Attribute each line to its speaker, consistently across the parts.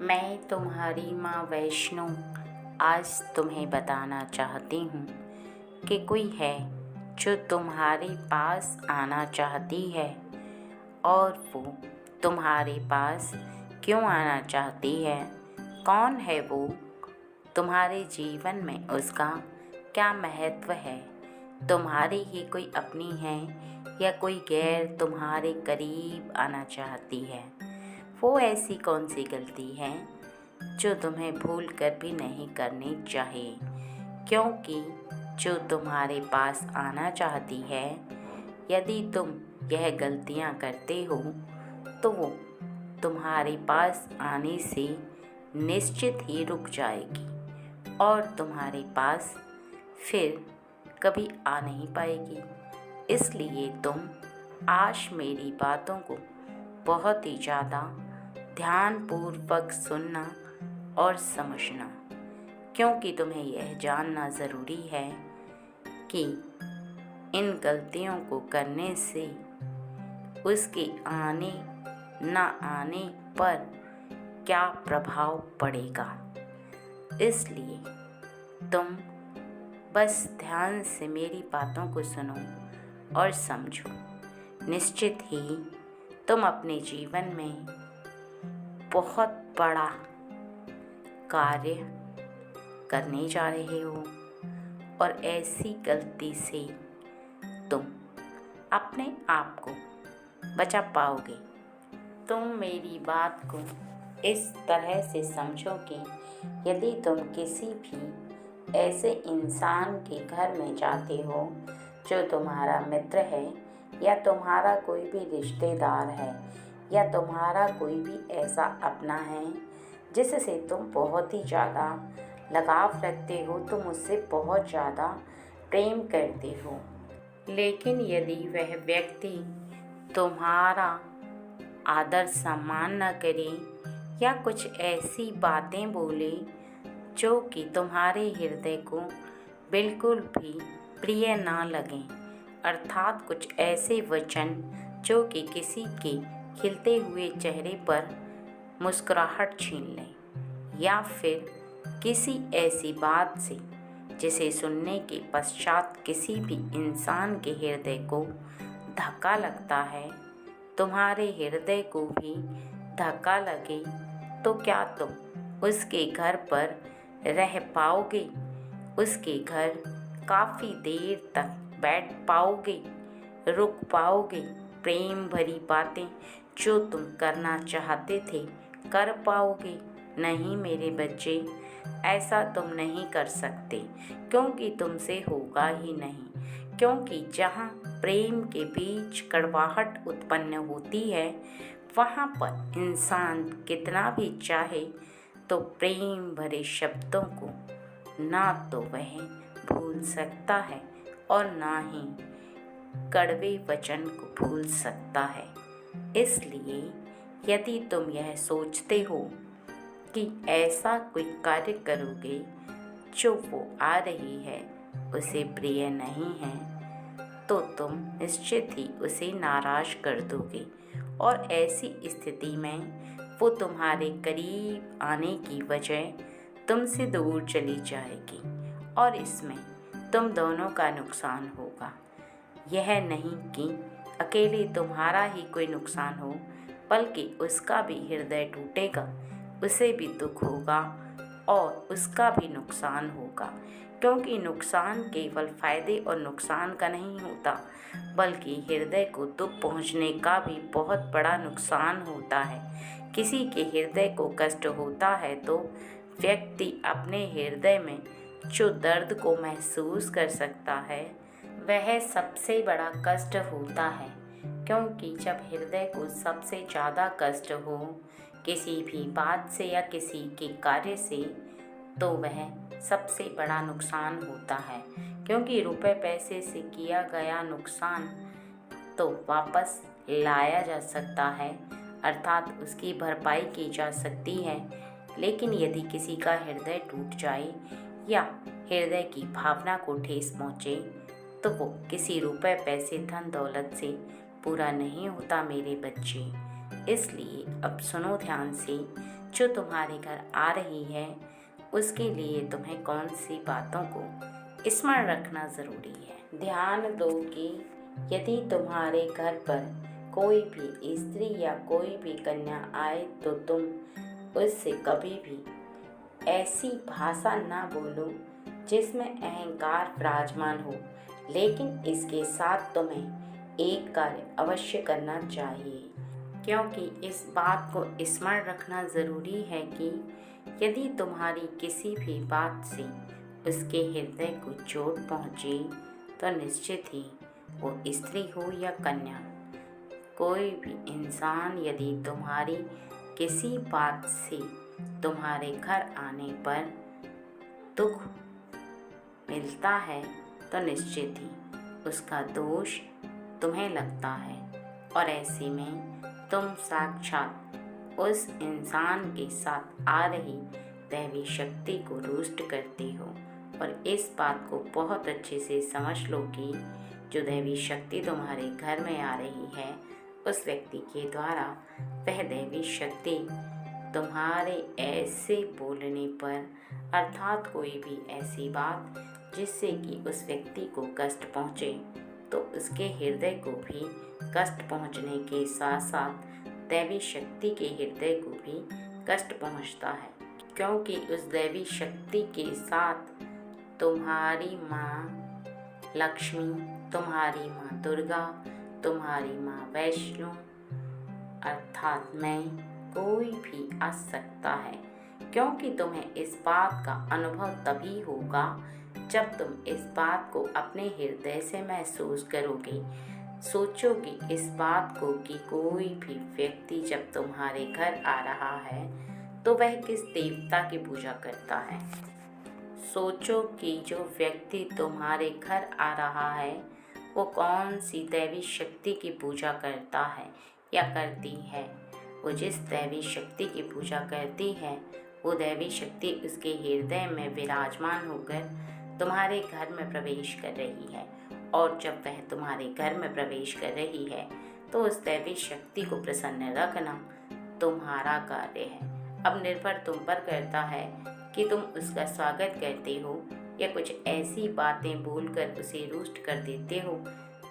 Speaker 1: मैं तुम्हारी माँ वैष्णो आज तुम्हें बताना चाहती हूँ कि कोई है जो तुम्हारे पास आना चाहती है। और वो तुम्हारे पास क्यों आना चाहती है? कौन है वो? तुम्हारे जीवन में उसका क्या महत्व है? तुम्हारी ही कोई अपनी है या कोई गैर तुम्हारे करीब आना चाहती है? वो ऐसी कौन सी गलती है जो तुम्हें भूल कर भी नहीं करनी चाहिए? क्योंकि जो तुम्हारे पास आना चाहती है, यदि तुम यह गलतियां करते हो तो वो तुम्हारे पास आने से निश्चित ही रुक जाएगी और तुम्हारे पास फिर कभी आ नहीं पाएगी। इसलिए तुम आज मेरी बातों को बहुत ही ज़्यादा ध्यानपूर्वक सुनना और समझना, क्योंकि तुम्हें यह जानना ज़रूरी है कि इन गलतियों को करने से उसके आने ना आने पर क्या प्रभाव पड़ेगा। इसलिए तुम बस ध्यान से मेरी बातों को सुनो और समझो। निश्चित ही तुम अपने जीवन में बहुत बड़ा कार्य करने जा रहे हो और ऐसी गलती से तुम अपने आप को बचा पाओगे। तुम मेरी बात को इस तरह से समझो कि यदि तुम किसी भी ऐसे इंसान के घर में जाते हो जो तुम्हारा मित्र है या तुम्हारा कोई भी रिश्तेदार है या तुम्हारा कोई भी ऐसा अपना है जिससे तुम बहुत ही ज़्यादा लगाव रखते हो, तुम उससे बहुत ज़्यादा प्रेम करते हो, लेकिन यदि वह व्यक्ति तुम्हारा आदर सम्मान न करे या कुछ ऐसी बातें बोले जो कि तुम्हारे हृदय को बिल्कुल भी प्रिय ना लगें, अर्थात कुछ ऐसे वचन जो कि किसी के खिलते हुए चेहरे पर मुस्कुराहट छीन लें, या फिर किसी ऐसी बात से जिसे सुनने के पश्चात किसी भी इंसान के हृदय को धक्का लगता है, तुम्हारे हृदय को भी धक्का लगे, तो क्या तुम उसके घर पर रह पाओगे? उसके घर काफ़ी देर तक बैठ पाओगे? रुक पाओगे? प्रेम भरी बातें जो तुम करना चाहते थे कर पाओगे? नहीं मेरे बच्चे, ऐसा तुम नहीं कर सकते, क्योंकि तुमसे होगा ही नहीं। क्योंकि जहाँ प्रेम के बीच कड़वाहट उत्पन्न होती है, वहाँ पर इंसान कितना भी चाहे तो प्रेम भरे शब्दों को ना तो वह भूल सकता है और ना ही कड़वे वचन को भूल सकता है। इसलिए यदि तुम यह सोचते हो कि ऐसा कोई कार्य करोगे जो वो आ रही है उसे प्रिय नहीं है, तो तुम निश्चित ही उसे नाराज़ कर दोगे और ऐसी स्थिति में वो तुम्हारे करीब आने की बजाय तुमसे दूर चली जाएगी और इसमें तुम दोनों का नुकसान होगा। यह नहीं कि अकेले तुम्हारा ही कोई नुकसान हो, बल्कि उसका भी हृदय टूटेगा, उसे भी दुख होगा और उसका भी नुकसान होगा। क्योंकि नुकसान केवल फ़ायदे और नुकसान का नहीं होता, बल्कि हृदय को दुख पहुंचने का भी बहुत बड़ा नुकसान होता है। किसी के हृदय को कष्ट होता है तो व्यक्ति अपने हृदय में जो दर्द को महसूस कर सकता है, वह सबसे बड़ा कष्ट होता है। क्योंकि जब हृदय को सबसे ज़्यादा कष्ट हो किसी भी बात से या किसी के कार्य से, तो वह सबसे बड़ा नुकसान होता है। क्योंकि रुपए पैसे से किया गया नुकसान तो वापस लाया जा सकता है, अर्थात उसकी भरपाई की जा सकती है, लेकिन यदि किसी का हृदय टूट जाए या हृदय की भावना को ठेस पहुँचे तो वो किसी रुपए पैसे धन दौलत से पूरा नहीं होता मेरे बच्चे। इसलिए अब सुनो ध्यान से जो तुम्हारे घर आ रही है उसके लिए तुम्हें कौन सी बातों को स्मरण रखना ज़रूरी है। ध्यान दो कि यदि तुम्हारे घर पर कोई भी स्त्री या कोई भी कन्या आए तो तुम उससे कभी भी ऐसी भाषा ना बोलो जिसमें अहंकार विराजमान हो, लेकिन इसके साथ तुम्हें एक कार्य अवश्य करना चाहिए, क्योंकि इस बात को स्मरण रखना ज़रूरी है कि यदि तुम्हारी किसी भी बात से उसके हृदय को चोट पहुँचे तो निश्चित ही वो स्त्री हो या कन्या, कोई भी इंसान यदि तुम्हारी किसी बात से तुम्हारे घर आने पर दुख मिलता है तो निश्चित ही उसका दोष तुम्हें लगता है, और ऐसे में तुम साक्षात उस इंसान के साथ आ रही दैवी शक्ति को रुष्ट करते हो। और इस बात को बहुत अच्छे से समझ लो कि जो दैवी शक्ति तुम्हारे घर में आ रही है उस व्यक्ति के द्वारा वह दैवी शक्ति तुम्हारे ऐसे बोलने पर, अर्थात कोई भी ऐसी बात जिससे कि उस व्यक्ति को कष्ट पहुँचे, तो उसके हृदय को भी कष्ट पहुँचने के साथ साथ दैवी शक्ति के हृदय को भी कष्ट पहुँचता है, क्योंकि उस दैवी शक्ति के साथ तुम्हारी माँ लक्ष्मी, तुम्हारी माँ दुर्गा, तुम्हारी माँ वैष्णो अर्थात मैं कोई भी आ सकता है, क्योंकि तुम्हें इस बात का अनुभव तभी होगा जब तुम इस बात को अपने हृदय से महसूस करोगे। सोचोगे इस बात को कि कोई भी व्यक्ति जब तुम्हारे घर आ रहा है तो वह किस देवता की पूजा करता है। सोचो कि जो व्यक्ति तुम्हारे घर आ रहा है वो कौन सी दैवी शक्ति की पूजा करता है या करती है। वो जिस दैवी शक्ति की पूजा करती है वो दैवी शक्ति उसके हृदय में विराजमान होकर तुम्हारे घर में प्रवेश कर रही है, और जब वह तुम्हारे घर में प्रवेश कर रही है तो उस दैवी शक्ति को प्रसन्न रखना तुम्हारा कार्य है। अब निर्भर तुम पर करता है कि तुम उसका स्वागत करते हो या कुछ ऐसी बातें बोलकर उसे रुष्ट कर देते हो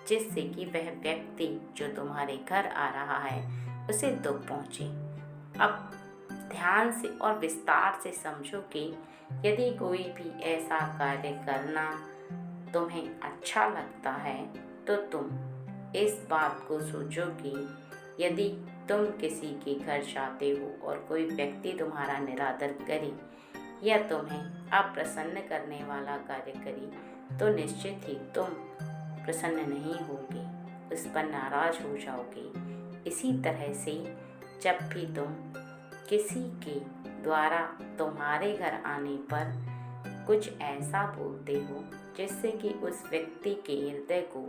Speaker 1: जिससे कि वह व्यक्ति जो तुम्हारे घर आ रहा है उसे दुख पहुँचे। अब ध्यान से और विस्तार से समझो कि यदि कोई भी ऐसा कार्य करना तुम्हें अच्छा लगता है तो तुम इस बात को सोचो कि यदि तुम किसी के घर जाते हो और कोई व्यक्ति तुम्हारा निरादर करे या तुम्हें अप्रसन्न करने वाला कार्य करे तो निश्चित ही तुम प्रसन्न नहीं होगे, उस पर नाराज हो जाओगे। इसी तरह से जब भी तुम किसी के द्वारा तुम्हारे घर आने पर कुछ ऐसा बोलते हो जिससे कि उस व्यक्ति के हृदय को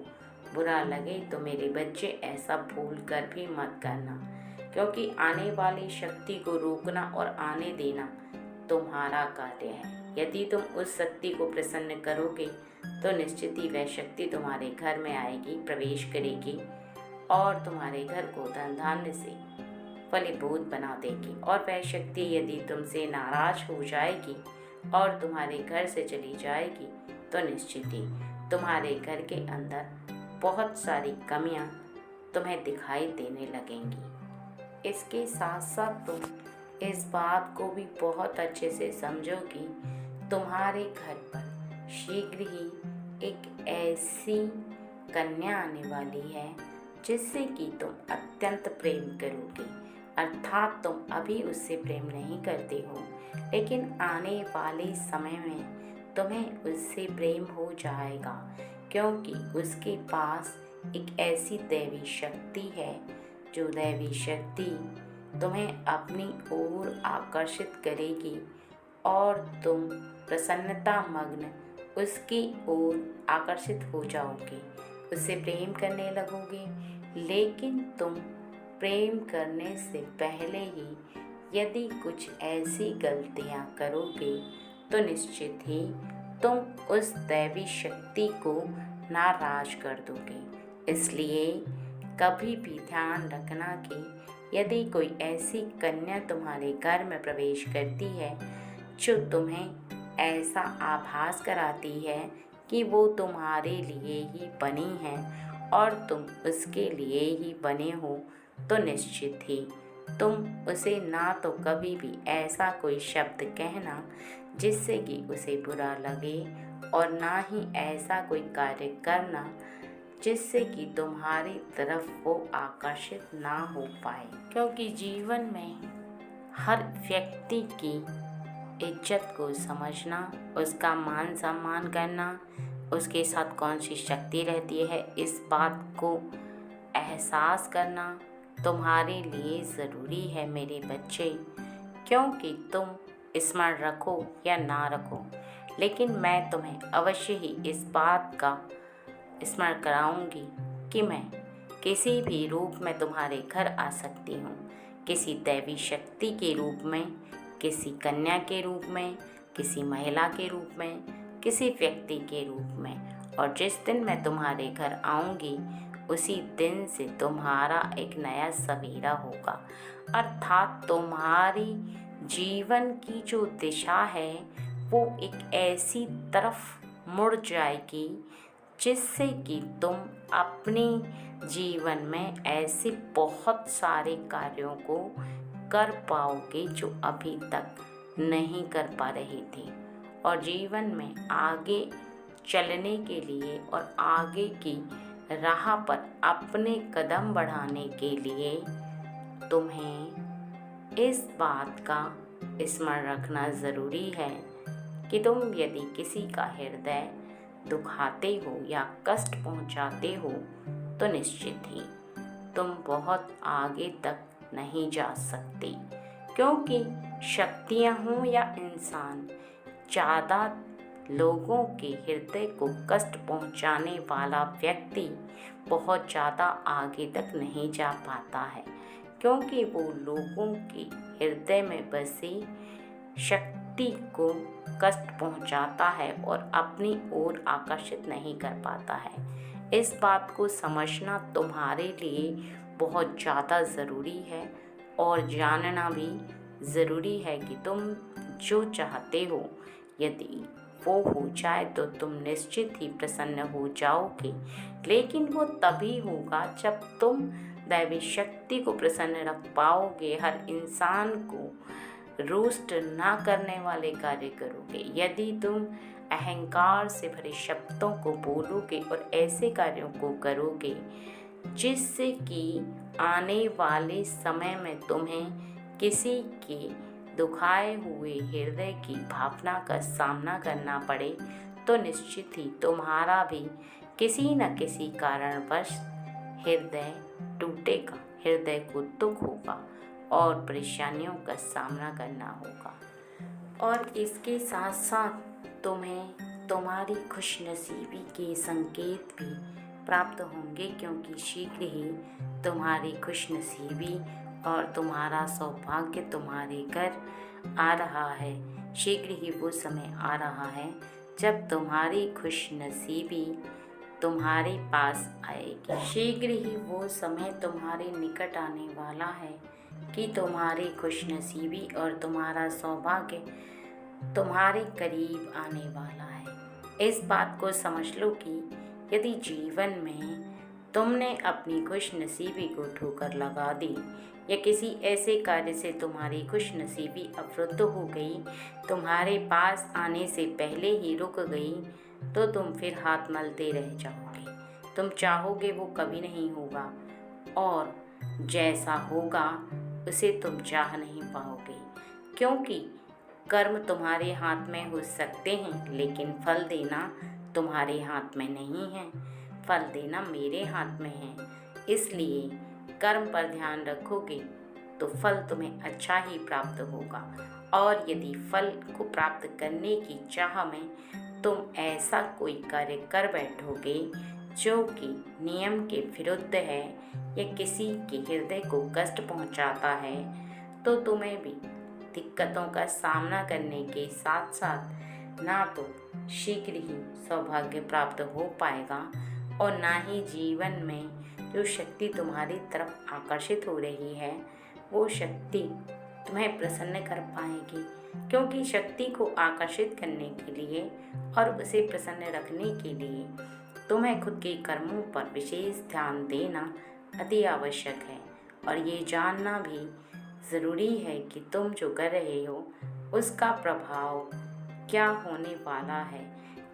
Speaker 1: बुरा लगे तो मेरे बच्चे ऐसा भूल कर भी मत करना, क्योंकि आने वाली शक्ति को रोकना और आने देना तुम्हारा कार्य है। यदि तुम उस शक्ति को प्रसन्न करोगे तो निश्चित ही वह शक्ति तुम्हारे घर में आएगी, प्रवेश करेगी और तुम्हारे घर को धन धान्य से फलीभूत बना देगी। और वह शक्ति यदि तुमसे नाराज हो जाएगी और तुम्हारे घर से चली जाएगी तो निश्चित ही तुम्हारे घर के अंदर बहुत सारी कमियां तुम्हें दिखाई देने लगेंगी। इसके साथ साथ तुम इस बात को भी बहुत अच्छे से समझो कि तुम्हारे घर पर शीघ्र ही एक ऐसी कन्या आने वाली है जिससे कि तुम अत्यंत प्रेम करोगे, अर्थात तुम अभी उससे प्रेम नहीं करते हो, लेकिन आने वाले समय में तुम्हें उससे प्रेम हो जाएगा, क्योंकि उसके पास एक ऐसी दैवी शक्ति है जो दैवी शक्ति तुम्हें अपनी ओर आकर्षित करेगी और तुम प्रसन्नता मग्न उसकी ओर आकर्षित हो जाओगे, उससे प्रेम करने लगोगे। लेकिन तुम प्रेम करने से पहले ही यदि कुछ ऐसी गलतियां करोगे तो निश्चित ही तुम उस दैवी शक्ति को नाराज कर दोगे। इसलिए कभी भी ध्यान रखना कि यदि कोई ऐसी कन्या तुम्हारे घर में प्रवेश करती है जो तुम्हें ऐसा आभास कराती है कि वो तुम्हारे लिए ही बनी है और तुम उसके लिए ही बने हो, तो निश्चित ही तुम उसे ना तो कभी भी ऐसा कोई शब्द कहना जिससे कि उसे बुरा लगे, और ना ही ऐसा कोई कार्य करना जिससे कि तुम्हारी तरफ वो आकर्षित ना हो पाए। क्योंकि जीवन में हर व्यक्ति की इज्जत को समझना, उसका मान सम्मान करना, उसके साथ कौन सी शक्ति रहती है, इस बात को एहसास करना तुम्हारे लिए ज़रूरी है मेरे बच्चे। क्योंकि तुम स्मरण रखो या ना रखो, लेकिन मैं तुम्हें अवश्य ही इस बात का स्मरण कराऊंगी कि मैं किसी भी रूप में तुम्हारे घर आ सकती हूँ, किसी दैवी शक्ति के रूप में, किसी कन्या के रूप में, किसी महिला के रूप में, किसी व्यक्ति के रूप में। और जिस दिन मैं तुम्हारे घर आऊँगी उसी दिन से तुम्हारा एक नया सवेरा होगा, अर्थात तुम्हारी जीवन की जो दिशा है वो एक ऐसी तरफ मुड़ जाएगी जिससे कि तुम अपने जीवन में ऐसे बहुत सारे कार्यों को कर पाओगे जो अभी तक नहीं कर पा रहे थे। और जीवन में आगे चलने के लिए और आगे की राह पर अपने कदम बढ़ाने के लिए तुम्हें इस बात का स्मरण रखना ज़रूरी है कि तुम यदि किसी का हृदय दुखाते हो या कष्ट पहुंचाते हो तो निश्चित ही तुम बहुत आगे तक नहीं जा सकते। क्योंकि शक्तियाँ हों या इंसान, ज़्यादा लोगों के हृदय को कष्ट पहुंचाने वाला व्यक्ति बहुत ज़्यादा आगे तक नहीं जा पाता है, क्योंकि वो लोगों के हृदय में बसी शक्ति को कष्ट पहुंचाता है और अपनी ओर आकर्षित नहीं कर पाता है। इस बात को समझना तुम्हारे लिए बहुत ज़्यादा ज़रूरी है और जानना भी ज़रूरी है कि तुम जो चाहते हो यदि वो हो जाए तो तुम निश्चित ही प्रसन्न हो जाओगे। लेकिन वो तभी होगा जब तुम दैवी शक्ति को प्रसन्न रख पाओगे, हर इंसान को रुष्ट ना करने वाले कार्य करोगे। यदि तुम अहंकार से भरे शब्दों को बोलोगे और ऐसे कार्यों को करोगे जिससे कि आने वाले समय में तुम्हें किसी के दुखाए हुए हृदय की भावना का सामना करना पड़े, तो निश्चित ही तुम्हारा भी किसी न किसी कारणवश हृदय टूटेगा, हृदय को दुख होगा और परेशानियों का सामना करना होगा। और इसके साथ साथ तुम्हें तुम्हारी खुशनसीबी के संकेत भी प्राप्त होंगे, क्योंकि शीघ्र ही तुम्हारी खुशनसीबी और तुम्हारा सौभाग्य तुम्हारे घर आ रहा है। शीघ्र ही वो समय आ रहा है जब तुम्हारी खुशनसीबी तुम्हारे पास आएगी। शीघ्र ही वो समय तुम्हारे निकट आने वाला है कि तुम्हारी खुशनसीबी और तुम्हारा सौभाग्य तुम्हारे करीब आने वाला है। इस बात को समझ लो कि यदि जीवन में तुमने अपनी खुशनसीबी को ठोकर लगा दी या किसी ऐसे कार्य से तुम्हारी खुशनसीबी अवरुद्ध हो गई, तुम्हारे पास आने से पहले ही रुक गई, तो तुम फिर हाथ मलते रह जाओगे। तुम चाहोगे वो कभी नहीं होगा और जैसा होगा उसे तुम चाह नहीं पाओगे, क्योंकि कर्म तुम्हारे हाथ में हो सकते हैं लेकिन फल देना तुम्हारे हाथ में नहीं है। फल देना मेरे हाथ में है। इसलिए कर्म पर ध्यान रखोगे तो फल तुम्हें अच्छा ही प्राप्त होगा। और यदि फल को प्राप्त करने की चाह में तुम ऐसा कोई कार्य कर बैठोगे जो कि नियम के विरुद्ध है या किसी के हृदय को कष्ट पहुंचाता है, तो तुम्हें भी दिक्कतों का सामना करने के साथ साथ ना तो शीघ्र ही सौभाग्य प्राप्त हो पाएगा और ना ही जीवन में जो शक्ति तुम्हारी तरफ आकर्षित हो रही है वो शक्ति तुम्हें प्रसन्न कर पाएगी, क्योंकि शक्ति को आकर्षित करने के लिए और उसे प्रसन्न रखने के लिए तुम्हें खुद के कर्मों पर विशेष ध्यान देना अति आवश्यक है। और ये जानना भी ज़रूरी है कि तुम जो कर रहे हो उसका प्रभाव क्या होने वाला है।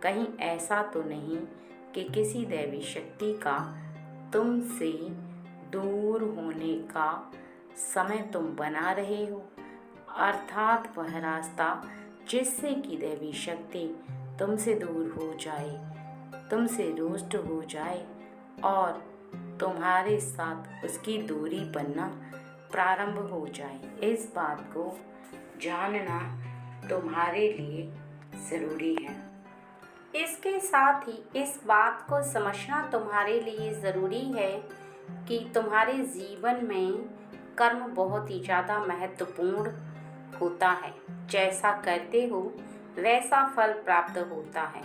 Speaker 1: कहीं ऐसा तो नहीं कि किसी दैवी शक्ति का तुमसे दूर होने का समय तुम बना रहे हो, अर्थात वह रास्ता जिससे कि दैवी शक्ति तुमसे दूर हो जाए, तुमसे रुष्ट हो जाए और तुम्हारे साथ उसकी दूरी बनना प्रारंभ हो जाए। इस बात को जानना तुम्हारे लिए ज़रूरी है। इसके साथ ही इस बात को समझना तुम्हारे लिए ज़रूरी है कि तुम्हारे जीवन में कर्म बहुत ही ज़्यादा महत्वपूर्ण होता है। जैसा करते हो वैसा फल प्राप्त होता है,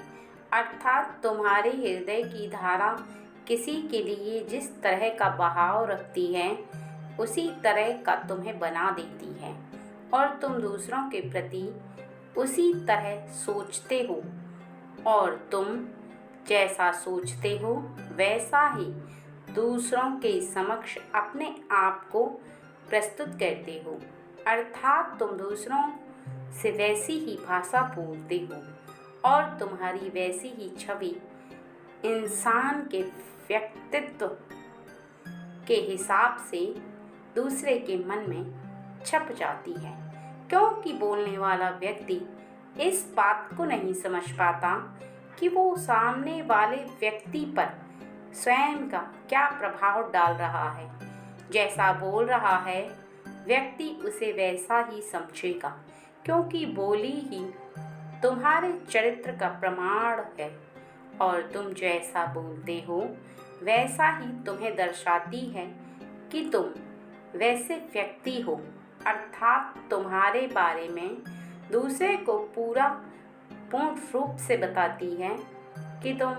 Speaker 1: अर्थात तुम्हारे हृदय की धारा किसी के लिए जिस तरह का बहाव रखती है उसी तरह का तुम्हें बना देती है और तुम दूसरों के प्रति उसी तरह सोचते हो और तुम जैसा सोचते हो वैसा ही दूसरों के समक्ष अपने आप को प्रस्तुत करते हो, अर्थात तुम दूसरों से वैसी ही भाषा बोलते हो और तुम्हारी वैसी ही छवि इंसान के व्यक्तित्व के हिसाब से दूसरे के मन में छप जाती है। क्योंकि बोलने वाला व्यक्ति इस बात को नहीं समझ पाता कि वो सामने वाले व्यक्ति पर स्वयं का क्या प्रभाव डाल रहा है। जैसा बोल रहा है व्यक्ति उसे वैसा ही समझेगा, क्योंकि बोली ही तुम्हारे चरित्र का प्रमाण है और तुम जैसा बोलते हो वैसा ही तुम्हें दर्शाती है कि तुम वैसे व्यक्ति हो, अर्थात तुम्हारे बारे में दूसरे को पूर्ण रूप से बताती है कि तुम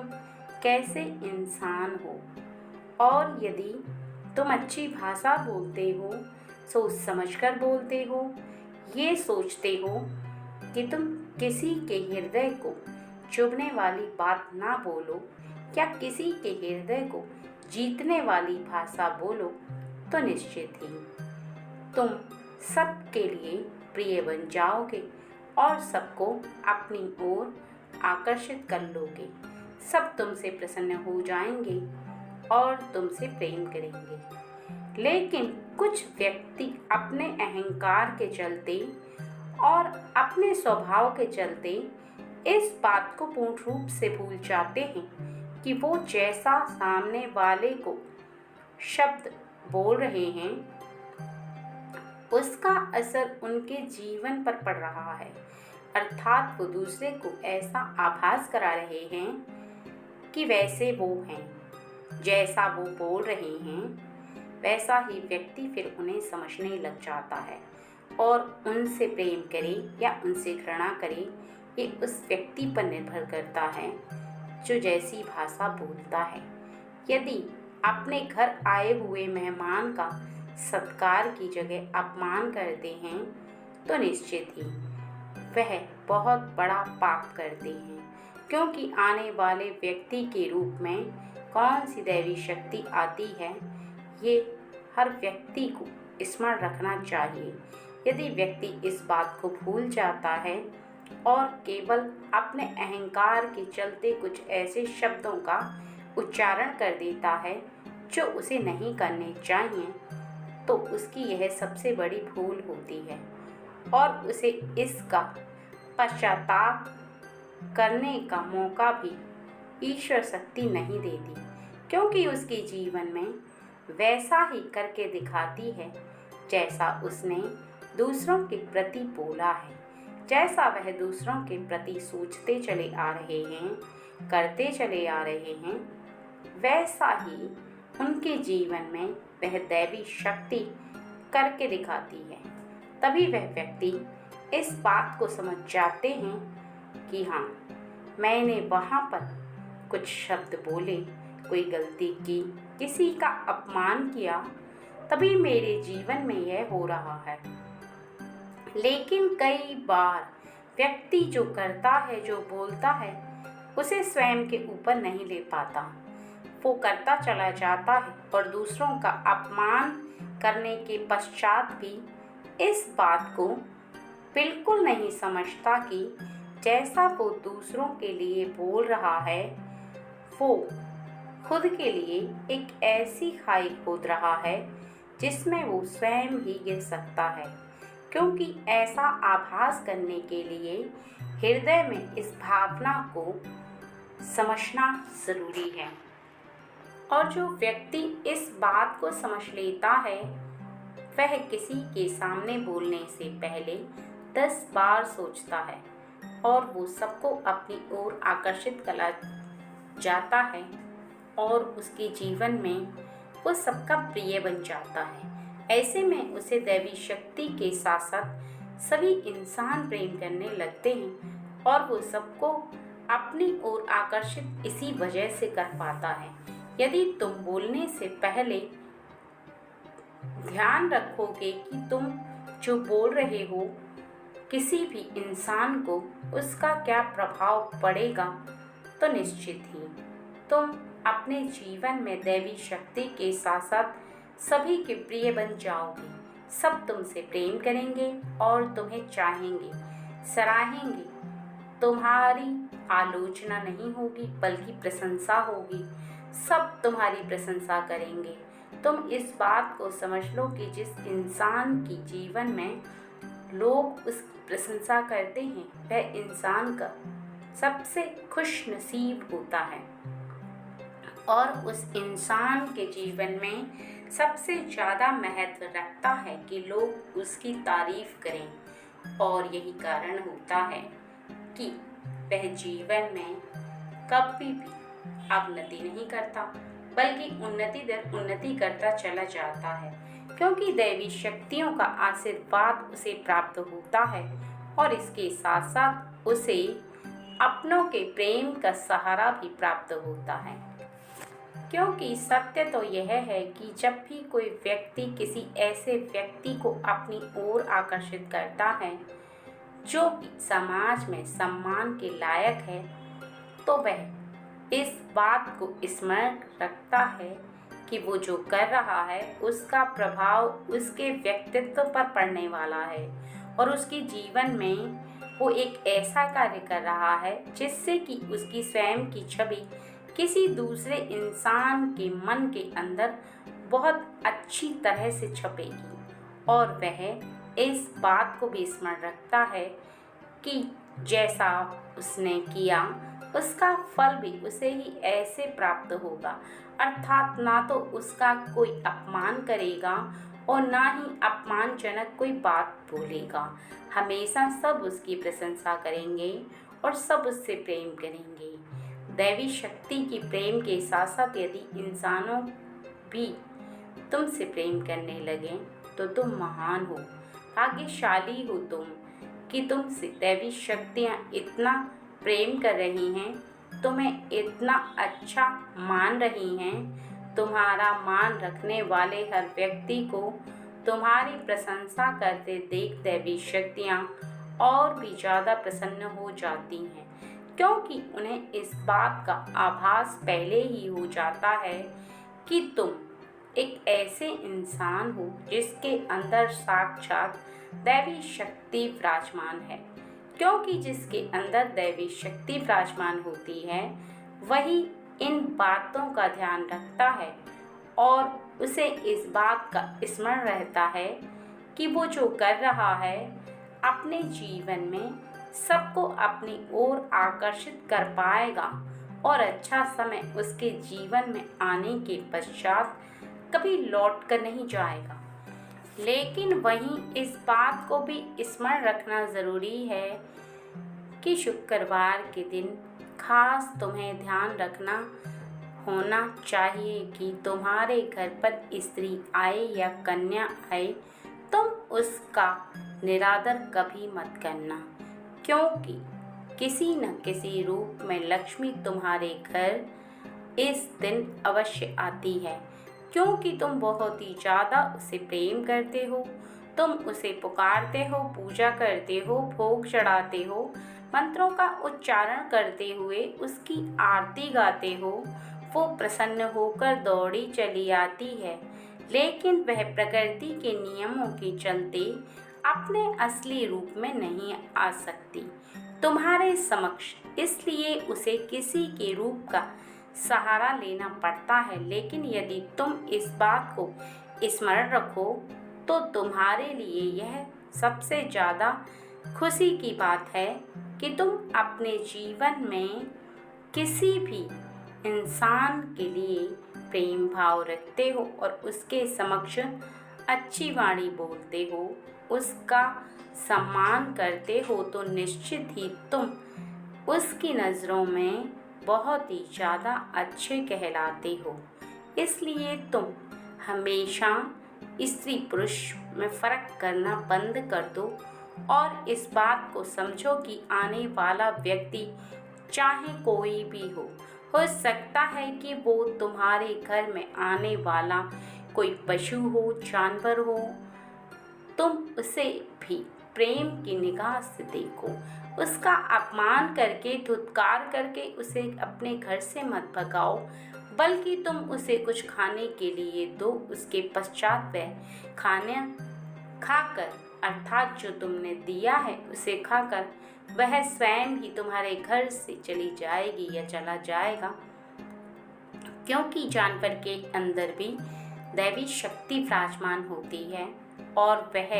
Speaker 1: कैसे इंसान हो। और यदि तुम अच्छी भाषा बोलते हो, सोच समझकर बोलते हो, ये सोचते हो कि तुम किसी के हृदय को चुभने वाली बात ना बोलो या किसी के हृदय को जीतने वाली भाषा बोलो, तो निश्चित ही तुम सबके लिए प्रिय बन जाओगे और सबको अपनी ओर आकर्षित कर लोगे। सब तुमसे प्रसन्न हो जाएंगे और तुमसे प्रेम करेंगे। लेकिन कुछ व्यक्ति अपने अहंकार के चलते और अपने स्वभाव के चलते इस बात को पूर्ण रूप से भूल जाते हैं कि वो जैसा सामने वाले को शब्द बोल रहे हैं उसका असर उनके जीवन पर पड़ रहा है, अर्थात वो दूसरे को ऐसा आभास करा रहे हैं कि वैसे वो हैं, जैसा वो बोल रहे हैं वैसा ही व्यक्ति फिर उन्हें समझने लग जाता है और उनसे प्रेम करे या उनसे घृणा करे ये उस व्यक्ति पर निर्भर करता है जो जैसी भाषा बोलता है। यदि अपने घर आए हुए मेहमान का सत्कार की जगह अपमान करते हैं तो निश्चित ही वह बहुत बड़ा पाप करते हैं, क्योंकि आने वाले व्यक्ति के रूप में कौन सी दैवी शक्ति आती है ये हर व्यक्ति को स्मरण रखना चाहिए। यदि व्यक्ति इस बात को भूल जाता है और केवल अपने अहंकार के चलते कुछ ऐसे शब्दों का उच्चारण कर देता है जो उसे नहीं करने चाहिए, तो उसकी यह सबसे बड़ी भूल होती है और उसे इसका पश्चाताप करने का मौका भी ईश्वर शक्ति नहीं देती, क्योंकि उसके जीवन में वैसा ही करके दिखाती है जैसा उसने दूसरों के प्रति बोला है। जैसा वह दूसरों के प्रति सोचते चले आ रहे हैं, करते चले आ रहे हैं, वैसा ही उनके जीवन में वह दैवी शक्ति करके दिखाती है। तभी वह व्यक्ति इस बात को समझ जाते हैं कि हाँ, मैंने वहाँ पर कुछ शब्द बोले, कोई गलती की, किसी का अपमान किया तभी मेरे जीवन में यह हो रहा है। लेकिन कई बार व्यक्ति जो करता है, जो बोलता है, उसे स्वयं के ऊपर नहीं ले पाता। वो करता चला जाता है और दूसरों का अपमान करने के पश्चात भी इस बात को बिल्कुल नहीं समझता कि जैसा वो दूसरों के लिए बोल रहा है, वो खुद के लिए एक ऐसी खाई खोद रहा है जिसमें वो स्वयं ही गिर सकता है। क्योंकि ऐसा आभास करने के लिए हृदय में इस भावना को समझना ज़रूरी है। और जो व्यक्ति इस बात को समझ लेता है, वह किसी के सामने बोलने से पहले 10 बार सोचता है और वो सबको अपनी ओर आकर्षित कर जाता है और उसके जीवन में वो सबका प्रिय बन जाता है। ऐसे में उसे दैवी शक्ति के साथ साथ सभी इंसान प्रेम करने लगते हैं और वो सबको अपनी ओर आकर्षित इसी वजह से कर पाता है। यदि तुम बोलने से पहले ध्यान रखोगे कि तुम जो बोल रहे हो किसी भी इंसान को उसका क्या प्रभाव पड़ेगा, तो निश्चित ही तुम अपने जीवन में दैवी शक्ति के साथ साथ सभी के प्रिय बन जाओगे। सब तुमसे प्रेम करेंगे और तुम्हें चाहेंगे, सराहेंगे। तुम्हारी आलोचना नहीं होगी बल्कि प्रशंसा होगी। सब तुम्हारी प्रशंसा करेंगे। तुम इस बात को समझ लो कि जिस इंसान की जीवन में लोग उसकी प्रशंसा करते हैं, वह इंसान का सबसे खुश नसीब होता है और उस इंसान के जीवन में सबसे ज़्यादा महत्व रखता है कि लोग उसकी तारीफ करें। और यही कारण होता है कि वह जीवन में कभी भी अवनति नहीं करता बल्कि उन्नति करता चला जाता है, क्योंकि दैवी शक्तियों का आशीर्वाद उसे प्राप्त होता है और इसके साथ साथ उसे अपनों के प्रेम का सहारा भी प्राप्त होता है। क्योंकि सत्य तो यह है कि जब भी कोई व्यक्ति किसी ऐसे व्यक्ति को अपनी ओर आकर्षित करता है जो समाज में सम्मान के लायक है, तो वह इस बात को स्मरण रखता है कि वो जो कर रहा है उसका प्रभाव उसके व्यक्तित्व पर पड़ने वाला है और उसके जीवन में वो एक ऐसा कार्य कर रहा है जिससे कि उसकी स्वयं की छवि किसी दूसरे इंसान के मन के अंदर बहुत अच्छी तरह से छपेगी और वह इस बात को भी स्मरण रखता है कि जैसा उसने किया उसका फल भी उसे ही ऐसे प्राप्त होगा। अर्थात ना तो उसका कोई अपमान करेगा और ना ही अपमानजनक कोई बात बोलेगा। हमेशा सब उसकी प्रशंसा करेंगे और सब उससे प्रेम करेंगे। दैवी शक्ति की प्रेम के साथ साथ यदि इंसानों भी तुमसे प्रेम करने लगें तो तुम महान हो, भाग्यशाली हो तुम कि तुमसे दैवी शक्तियाँ इतना प्रेम कर रही हैं, तुम्हें इतना अच्छा मान रही हैं। तुम्हारा मान रखने वाले हर व्यक्ति को तुम्हारी प्रशंसा करते देख दैवी शक्तियाँ और भी ज़्यादा प्रसन्न हो जाती हैं, क्योंकि उन्हें इस बात का आभास पहले ही हो जाता है कि तुम एक ऐसे इंसान हो जिसके अंदर साक्षात दैवी शक्ति विराजमान है। क्योंकि जिसके अंदर दैवी शक्ति विराजमान होती है वही इन बातों का ध्यान रखता है और उसे इस बात का स्मरण रहता है कि वो जो कर रहा है अपने जीवन में सबको अपनी ओर आकर्षित कर पाएगा और अच्छा समय उसके जीवन में आने के पश्चात कभी लौट कर नहीं जाएगा। लेकिन वहीं इस बात को भी स्मरण रखना ज़रूरी है कि शुक्रवार के दिन खास तुम्हें ध्यान रखना होना चाहिए कि तुम्हारे घर पर स्त्री आए या कन्या आए, तुम उसका निरादर कभी मत करना, क्योंकि किसी न किसी रूप में लक्ष्मी तुम्हारे घर इस दिन अवश्य आती है। क्योंकि तुम बहुत ही ज़्यादा उसे प्रेम करते हो। तुम उसे पुकारते हो, पूजा करते हो, भोग चढ़ाते हो, मंत्रों का उच्चारण करते हुए उसकी आरती गाते हो। वो प्रसन्न होकर दौड़ी चली आती है, लेकिन वह प्रकृति के नियमों के चलते अपने असली रूप में नहीं आ सकती तुम्हारे समक्ष, इसलिए उसे किसी के रूप का सहारा लेना पड़ता है। लेकिन यदि तुम इस बात को स्मरण रखो तो तुम्हारे लिए यह सबसे ज़्यादा खुशी की बात है कि तुम अपने जीवन में किसी भी इंसान के लिए प्रेम भाव रखते हो और उसके समक्ष अच्छी वाणी बोलते हो, उसका सम्मान करते हो, तो निश्चित ही तुम उसकी नज़रों में बहुत ही ज़्यादा अच्छे कहलाते हो। इसलिए तुम हमेशा स्त्री पुरुष में फ़र्क करना बंद कर दो और इस बात को समझो कि आने वाला व्यक्ति चाहे कोई भी हो सकता है कि वो तुम्हारे घर में आने वाला कोई पशु हो, जानवर हो। तुम उसे भी प्रेम की निगाह से देखो, उसका अपमान करके, धुतकार करके उसे अपने घर से मत भगाओ, बल्कि तुम उसे कुछ खाने के लिए दो। उसके पश्चात वह खाना खाकर, अर्थात जो तुमने दिया है उसे खाकर वह स्वयं ही तुम्हारे घर से चली जाएगी या चला जाएगा, क्योंकि जानवर के अंदर भी दैवी शक्ति विराजमान होती है और वह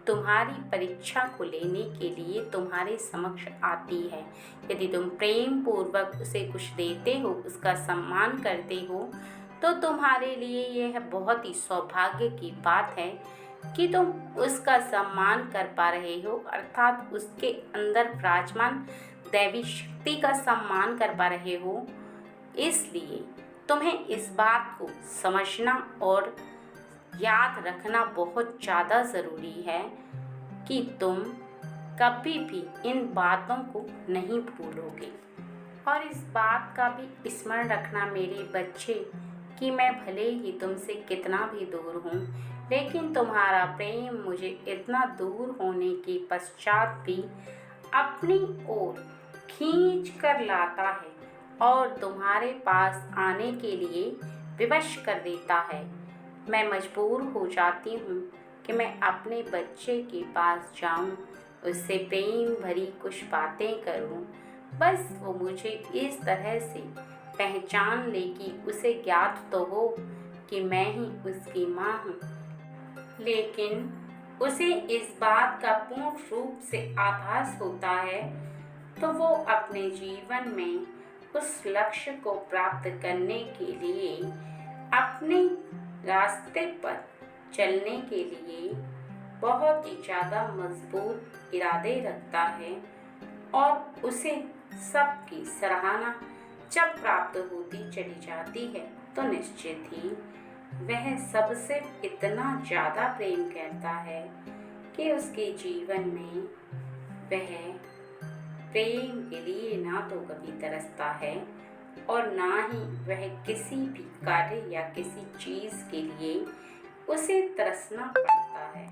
Speaker 1: तुम्हारी परीक्षा को लेने के लिए तुम्हारे समक्ष आती है। यदि तुम प्रेम पूर्वक उसे कुछ देते हो, उसका सम्मान करते हो, तो तुम्हारे लिए यह बहुत ही सौभाग्य की बात है कि तुम उसका सम्मान कर पा रहे हो, अर्थात उसके अंदर विराजमान दैवी शक्ति का सम्मान कर पा रहे हो। इसलिए तुम्हें इस बात को समझना और याद रखना बहुत ज़्यादा ज़रूरी है कि तुम कभी भी इन बातों को नहीं भूलोगे। और इस बात का भी स्मरण रखना मेरे बच्चे कि मैं भले ही तुमसे कितना भी दूर हूँ, लेकिन तुम्हारा प्रेम मुझे इतना दूर होने के पश्चात भी अपनी ओर खींच कर लाता है और तुम्हारे पास आने के लिए विवश कर देता है। मैं मजबूर हो जाती हूँ कि मैं अपने बच्चे के पास जाऊँ, उससे प्रेम भरी कुछ बातें करूँ, बस वो मुझे इस तरह से पहचान ले कि उसे ज्ञात तो हो कि मैं ही उसकी माँ हूँ, लेकिन उसे इस बात का पूर्ण रूप से आभास होता है, तो वो अपने जीवन में उस लक्ष्य को प्राप्त करने के लिए अपने रास्ते पर चलने के लिए बहुत ही ज़्यादा मजबूत इरादे रखता है और उसे सबकी सराहना जब प्राप्त होती चली जाती है तो निश्चित ही वह सबसे इतना ज़्यादा प्रेम करता है कि उसके जीवन में वह प्रेम के लिए ना तो कभी तरसता है और ना ही वह किसी भी कार्य या किसी चीज़ के लिए उसे तरसना पड़ता है।